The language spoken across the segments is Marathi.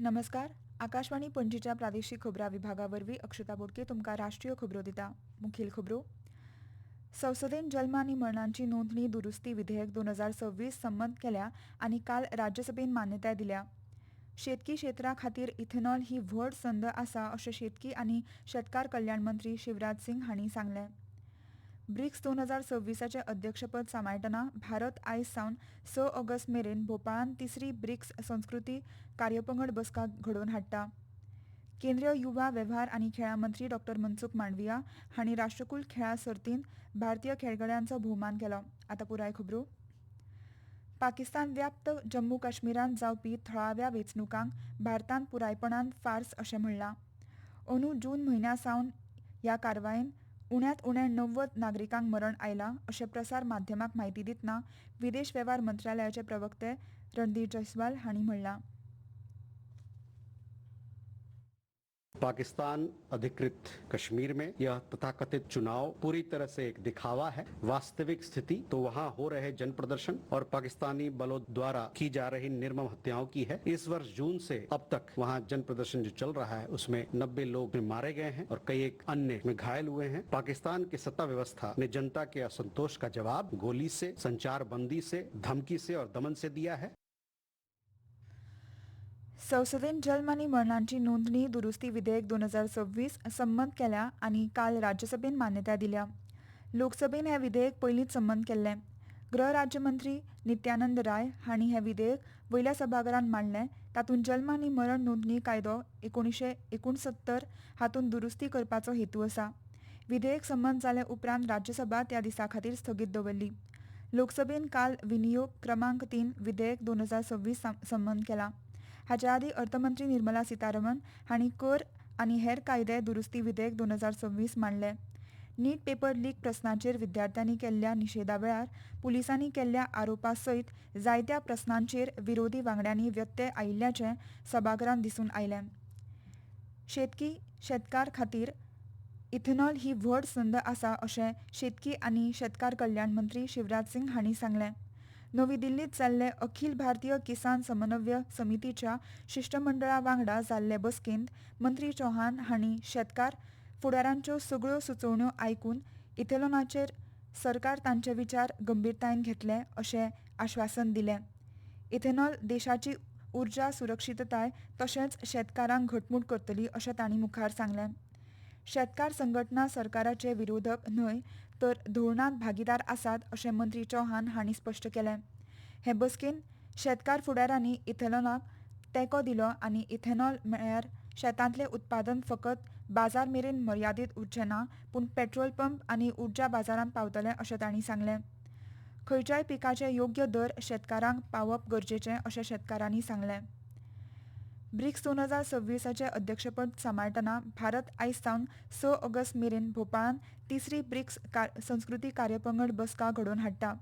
नमस्कार. आकाशवाणी पणजीच्या प्रादेशीक खबरां विभागावरवीं अक्षता बोडके तुमकां राष्ट्रीय खबरो दिता. मुखेल खबरो. संसदेन जल्म आनी मरणांची नोंदणी दुरुस्ती विधेयक 2026 संमत केल्या आनी काल राज्यसभेन मान्यताय दिल्या. शेतकी क्षेत्रा खातीर इथेनॉल ही व्हड संद आसा अशें शेतकी आनी शेतकार कल्याण मंत्री शिवराज सिंग हांणी सांगलें. ब्रिक्स 2026चे अध्यक्षपद सांबाळटना भारत आयज सावन 6 ऑगस्ट मेरेन भोपाळांत तिसरी ब्रिक्स संस्कृती कार्यपंगड बसका घडोवन हाडटा. केंद्रीय युवा वेव्हार आनी खेळां मंत्री डॉ मनसुख मांडविया हांणी राष्ट्रकुल खेळां सर्तींत भारतीय खेळगड्यांचो भोवमान केलो. आतां पुराय खबरो. पाकिस्तान व्याप्त जम्मू काश्मीरांत जावपी थळाव्या वेंचणुकांक भारतान पुरायपणान फार्स अशें म्हणलां. अंदू जून म्हयन्या सावन ह्या कारवायेन उण्यांत उणें 90 नागरिकांक मरण आयलां अशें प्रसार माध्यमांक म्हायती दितना विदेश वेव्हार मंत्रालयाचे प्रवक्ते रणदीप जयस्वाल हांणी म्हणलां. पाकिस्तान अधिकृत कश्मीर में यह तथाकथित चुनाव पूरी तरह से एक दिखावा है. वास्तविक स्थिति तो वहां हो रहे जन प्रदर्शन और पाकिस्तानी बलों द्वारा की जा रही निर्मम हत्याओं की है. इस वर्ष जून से अब तक वहां जन प्रदर्शन जो चल रहा है उसमें 90 लोग मारे गए हैं और कई एक अन्य में घायल हुए हैं. पाकिस्तान की सत्ता व्यवस्था ने जनता के असंतोष का जवाब गोली से, संचार बंदी से, धमकी से और दमन से दिया है. संसदेन जल्म आनी मरणांची नोंदणी दुरुस्ती विधेयक 2026 संमत केल्या आनी काल राज्यसभेन मान्यताय दिल्या. लोकसभेन हें विधेयक पयलींच संमत केल्लें. गृह राज्यमंत्री नित्यानंद राय हांणी हें विधेयक वयल्या सभाघरांत मांडलें. तातूंत जल्म आनी मरण नोंदणी कायदो 1969 हातूंत दुरुस्ती करपाचो हेतू आसा. विधेयक संमत जाले उपरांत राज्यसभा त्या दिसा खातीर स्थगीत दवरली. लोकसभेन काल विनियोग क्रमांक 3 विधेयक 2026 संमत केलां. हाच्या आदी अर्थमंत्री निर्मला सीतारमण हांणी कर आनी हेर कायदे दुरुस्ती विधेयक 2026 मांडलें. नीट पेपर लीक प्रस्नाचेर विद्यार्थ्यांनी केल्ल्या निशेधा वेळार पुलिसांनी केल्ल्या आरोपा सयत जायत्या प्रस्नांचेर विरोधी वांगड्यांनी व्यत्यय आयिल्ल्याचें सभाघरांत दिसून आयलें. शेतकार खातीर इथेनॉल ही व्हड संद आसा अशें शेतकी आनी शेतकार कल्याण मंत्री शिवराज सिंग हांणी सांगलें. नवी दिल्लींत जाल्ले अखिल भारतीय किसान समन्वय समितीच्या शिष्टमंडळा वांगडा जाल्ले बसकेंत मंत्री चौहान हांणी शेतकार फुडाऱ्यांच्यो सगळ्यो सुचोवण्यो आयकून इथेनॉलाचेर सरकार तांचे विचार गंभीरतायेन घेतले अशें आश्वासन दिलें. इथेनॉल देशाची उर्जा सुरक्षीतताय तशेंच शेतकारांक घटमूट करतली अशें तांणी मुखार सांगलें. शेतकार संघटना सरकाराचे विरोधक न्हय तर धोरणांत भागीदार आसात अशें मंत्री चौहान हांणी स्पश्ट केलें. हे बसकेन शेतकार फुडाऱ्यांनी इथेनॉलाक तेंको दिलो आनी इथेनॉल म्हळ्यार शेतांतलें उत्पादन फकत बाजार मेरेन मर्यादीत उरचें ना पूण पेट्रोल पंप आनी उर्जा बाजारांत पावतलें अशें तांणी सांगलें. खंयच्याय पिकाचे योग्य दर शेतकारांक पावप गरजेचें अशें शेतकारांनी सांगलें. ब्रिक्स 2026चे अध्यक्षपद सांबाळटना भारत आयज सावन 6 ऑगस्ट मेरेन भोपाळांत तिसरी ब्रिक्स संस्कृती कार्यपंगड बसका घडोवन हाडटा.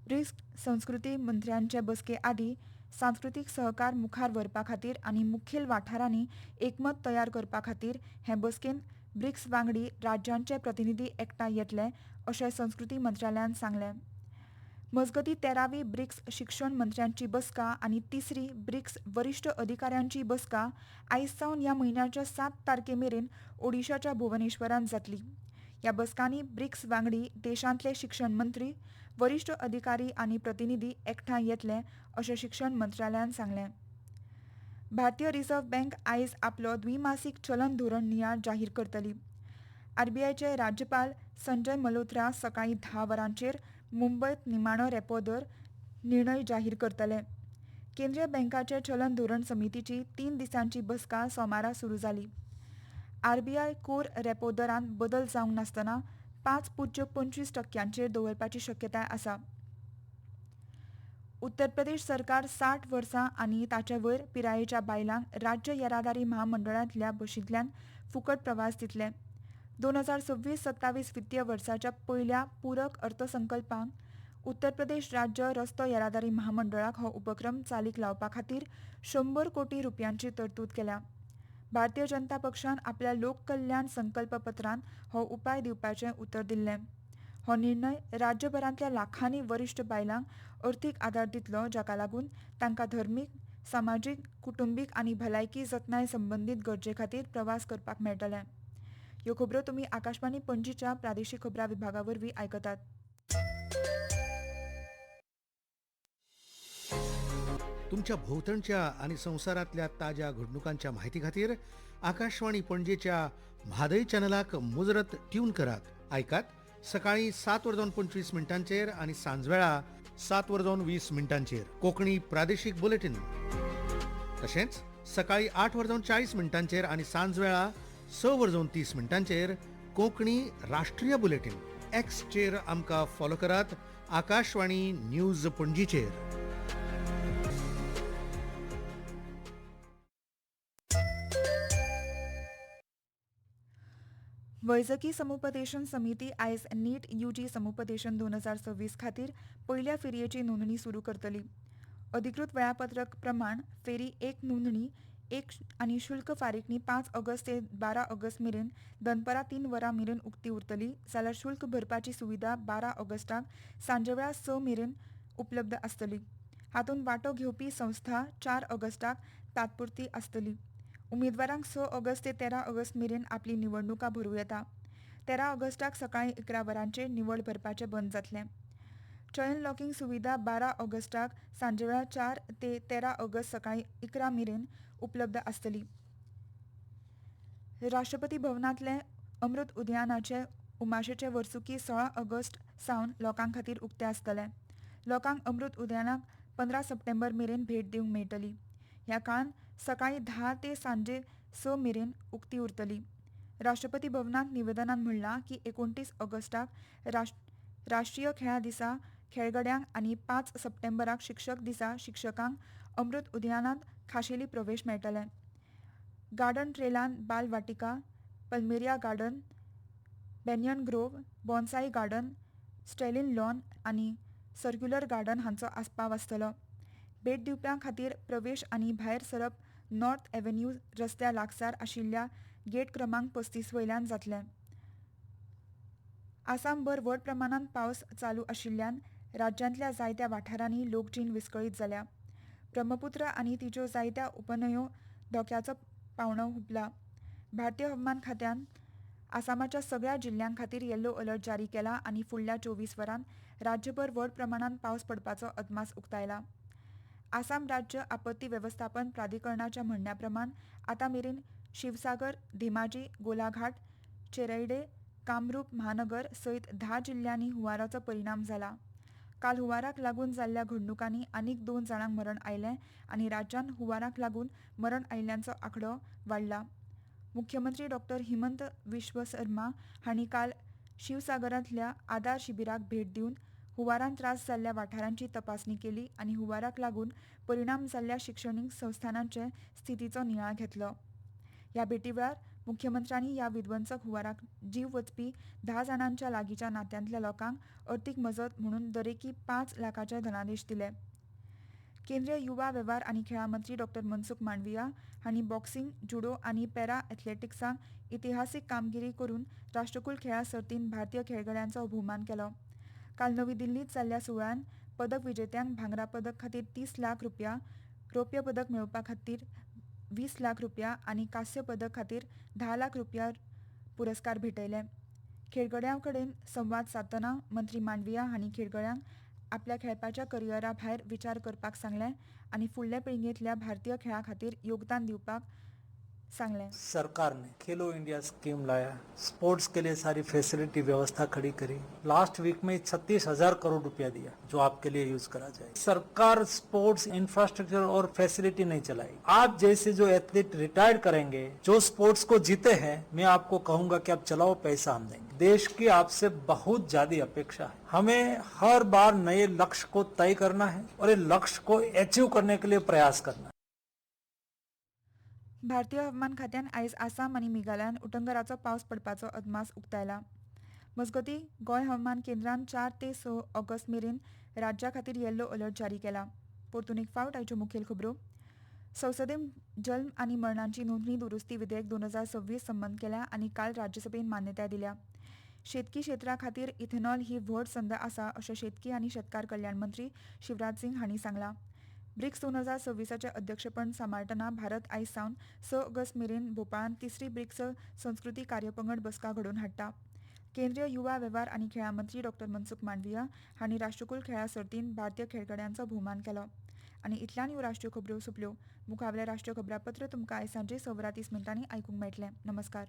ब्रिक्स संस्कृती मंत्र्यांचे बसके आदीं सांस्कृतीक सहकार मुखार व्हरपा खातीर आनी मुखेल वाठारांनी एकमत तयार करपा खातीर हे बसकेन ब्रिक्स वांगडी राज्यांचे प्रतिनिधी एकठांय येतले अशें संस्कृती मंत्रालयान सांगलें. मजगती 13वी ब्रिक्स शिक्षण मंत्र्यांची बसका आनी तिसरी ब्रिक्स वरिश्ठ अधिकाऱ्यांची बसका आयज सावन ह्या म्हयन्याच्या 7 तारखे मेरेन ओडिशाच्या भुवनेश्वरांत जातली. ह्या बसकांनी ब्रिक्स वांगडी देशांतले शिक्षण मंत्री, वरिश्ठ अधिकारी आनी प्रतिनिधी एकठांय येतले अशें शिक्षण मंत्रालयान सांगलें. भारतीय रिझर्व्ह बँक आयज आपलो द्विमासीक चलन धोरण नियाळ जाहीर करतली. आरबीआयचे राज्यपाल संजय मल्होत्रा सकाळीं 10 वरांचेर मुंबयत निमाणो रेपो दर निर्णय जाहीर करतले. केंद्रीय बँकाचे चलन धोरण समितीची 3 दिसांची बसका सोमारा सुरू जाली. आरबीआय कोर रेपो दरांत बदल जावंक नासतना 5.25% दवरपाची शक्यताय आसा. उत्तर प्रदेश सरकार 60 वर्सां आनी ताचे वयर पिरायेच्या बायलांक राज्य येरादारी महामंडळांतल्या बशींतल्यान फुकट प्रवास दितले. 2026-27 वित्तीय वर्साच्या पयल्या पूरक अर्थसंकल्पांत उत्तर प्रदेश राज्य रस्तो येरादारी महामंडळाक हो उपक्रम चालीक लावपा खातीर 100 कोटी रुपयांची तरतूद केल्या. भारतीय जनता पक्षान आपल्या लोककल्याण संकल्पपत्रांत हो उपाय दिवपाचें उतर दिल्लें. हो निर्णय राज्यभरांतल्या लाखांनी वरिश्ठ बायलांक अर्थीक आदार दितलो, जाका लागून तांकां धर्मीक सामाजीक, कुटुंबीक आनी भलायकी जतनाय संबंदीत गरजे खातीर प्रवास करपाक मेळटले. ह्यो खबरो तुमी आकाशवाणी पणजीच्या प्रादेशीक खबरां विभागा वरवीं आयकतात. तुमच्या भोवतणच्या आणि संवसारातल्या ताज्या घडणुकांच्या म्हायती खातीर आकाशवाणी पणजेच्या म्हादय चॅनलाक मुजरत ट्यून करात. ऐकात सकाळी 7:25 आणि सांजवेळा 7:20 कोंकणी प्रादेशीक बुलेटिन. तशेंच सकाळी 8:40 आणि सांजवेळा 6:30 कोंकणी राष्ट्रीय बुलेटिन. एक्सचेर आमकां फॉलो करात. आकाशवाणी न्यूज पणजीचेर. वैजकी समुपदेशन समिती आयज नीट यूजी समुपदेशन 2026 खातीर पयल्या फेरयेची नोंदणी सुरू करतली. अधिकृत वेळापत्रक प्रमाण फेरी 1 नोंदणी 1 आनी शुल्क फारीकणी 5 ऑगस्ट ते 12 ऑगस्ट मेरेन दनपारां 3 वरां मेरेन उक्ती उरतली, जाल्यार शुल्क भरपाची सुविधा 12 ऑगस्टाक सांजवेळा 6 मेरेन उपलब्ध आसतली. हातूंत वांटो घेवपी संस्था 4 ऑगस्टाक तात्पुरती आसतली. उमेदवारांक 6 ऑगस्ट ते 13 ऑगस्ट मेरेन आपली निवडणुका भरूं येता. 13 ऑगस्टाक सकाळीं 11 वरांचेर निवड भरपाचें बंद जातलें. चयन लॉकिंग सुविधा 12 ऑगस्टाक सांजवेळा 4 ते 13 ऑगस्ट सकाळीं 11 मेरेन उपलब्ध आसतली. राष्ट्रपती भवनांतले अमृत उद्यानाचे उमाशेचे वर्सुकी 16 ऑगस्ट सावन लोकां खातीर उक्ते आसतले. लोकांक अमृत उद्यानाक 15 सप्टेंबर मेरेन भेट दिवंक मेळटली. ह्या काळांत सकाळीं 10 ते सांजे 6 मेरेन उक्ती उरतली. राष्ट्रपती भवनांत निवेदनांत म्हणलां की 29 ऑगस्टाक राष्ट्रीय खेळां दिसा खेळगड्यांक आनी 5 सप्टेंबराक शिक्षक दिसा शिक्षकांक अमृत उद्यानांत खाशेली प्रवेश मेळटले. गार्डन ट्रेलांत Bal Vatika, plumeria garden, banyan grove, bonsai garden, स्टेलिन लॉन आनी सर्क्युलर गार्डन हांचो आस्पाव आसतलो. भेट दिवप्यां खातीर प्रवेश आनी भायर सरप नॉर्थ एव्हेन्यू रस्त्या लागसार आशिल्ल्या गेट क्रमांक 35 वयल्यान जातलें. आसामभर व्हड प्रमाणांत पावस चालू आशिल्ल्यान राज्यांतल्या जायत्या वाठारांनी लोकजीण विस्कळीत जाल्या. ब्रह्मपुत्र आनी तिच्यो जायत्या उपन्हंयो धोक्याचो पावंडो हुपला. भारतीय हवामान खात्यान आसामाच्या सगळ्या जिल्ह्यां खातीर येल्लो अलर्ट जारी केला आनी फुडल्या 24 वरांत राज्यभर व्हड प्रमाणांत पावस पडपाचो अदमास उक्तायला. आसाम राज्य आपत्ती वेवस्थापन प्राधिकरणाच्या म्हणण्या प्रमाण आतां मेरेन शिवसागर, धेमाजी, गोलाघाट, चेरैडे, कामरूप महानगर सयत 10 जिल्ल्यांनी हुंवाराचो परिणाम जाला. काल हुंवाराक लागून जाल्ल्या घडणुकांनी आनीक 2 जाणांक मरण आयलें आनी राज्यांत हुंवाराक लागून मरण आयिल्ल्यांचो आंकडो वाडला. मुख्यमंत्री डॉ. हिमंत विश्व शर्मा हांणी काल शिवसागरांतल्या आदार शिबिराक भेट दिवन हुंवारान त्रास जाल्ल्या वाठारांची तपासणी केली आनी हुंवाराक लागून परिणाम जाल्ल्या शिक्षणीक संस्थानांचे स्थितीचो नियाळ घेतलो. ह्या भेटी वेळार मुख्यमंत्र्यांनी ह्या विध्वंसक हुंवाराक जीव वचपी 10 जाणांच्या लागींच्या नात्यांतल्या लोकांक अर्थीक मजत म्हणून दरेकी 5 लाखांचे धनादेश दिले. केंद्रीय युवा वेव्हार आनी खेळां मंत्री डॉ. मनसुख मांडविया हांणी बॉक्सिंग, जुडो आनी पॅरा एथलेटिक्सांत इतिहासीक कामगिरी करून राष्ट्रकुल खेळां सर्तींत भारतीय खेळगड्यांचो भोवमान केलो. काल नवी दिल्लींत जाल्ल्या सुवाळ्यान पदक विजेत्यांक भांगरा पदक खातीर 30 लाख रुपया, रौप्य पदक मेळोवपा खातीर 20 लाख रुपया आनी कांस्य पदक खातीर 10 लाख रुपया पुरस्कार भेटयले. खेळगड्यां कडेन संवाद सादतना मंत्री मांडविया हांणी खेळगड्यांक आपल्या खेळपाच्या करियरा भायर विचार करपाक सांगलें आनी फुडले पिळगेंतल्या भारतीय खेळां खातीर योगदान दिवपाक सांगलें. सरकार ने खेलो इंडिया स्कीम लाया, स्पोर्ट्स के लिए सारी फैसिलिटी व्यवस्था खड़ी करी. लास्ट वीक में 36,000 करोड़ रुपया दिया जो आपके लिए यूज करा जाए. सरकार स्पोर्ट्स इंफ्रास्ट्रक्चर और फैसिलिटी नहीं चलाई. आप जैसे जो एथलीट रिटायर्ड करेंगे, जो स्पोर्ट्स को जीते हैं, मैं आपको कहूंगा कि आप चलाओ, पैसा हम देंगे. देश की आपसे बहुत ज्यादा अपेक्षा है. हमें हर बार नए लक्ष्य को तय करना है और ये लक्ष्य को अचीव करने के लिए प्रयास करना है. भारतीय हवामान खात्यान आयज आसाम आनी मेघालयान उटंगराचो पावस पडपाचो अदमास उक्तायला. मजगतीं गोंय हवामान केंद्रान 4 ते 6 ऑगस्ट मेरेन राज्या खातीर येल्लो अलर्ट जारी केला. परतून एक फावट आयच्यो मुखेल खबरो. संसदेन जल्म आनी मरणांची नोंदणी दुरुस्ती विधेयक 2026 संमत केल्या आनी काल राज्यसभेन मान्यताय दिल्या. शेतकी क्षेत्रा खातीर इथेनॉल ही व्हड संद आसा अशें शेतकी आनी शेतकार कल्याण मंत्री शिवराज सिंग हांणी सांगलां. ब्रिक्स 2026चे अध्यक्षपण सांबाळटना भारत आयज सावन 6 ऑगस्ट मेरेन भोपाळांत तिसरी ब्रिक्स संस्कृती कार्यपंगड बसका घडोवन हाडटा. केंद्रीय युवा वेव्हार आनी खेळां मंत्री डॉ मनसुख मांडविया हांणी राष्ट्रकुल खेळां सर्तींत भारतीय खेळगड्यांचो भोवमान केलो. आनी इतल्यान ह्यो राष्ट्रीय खबरो सोंपल्यो. मुखावेलें राष्ट्रीय खबरापत्र तुमकां आयज सांजे 6:30 आयकूंक मेळटलें. नमस्कार.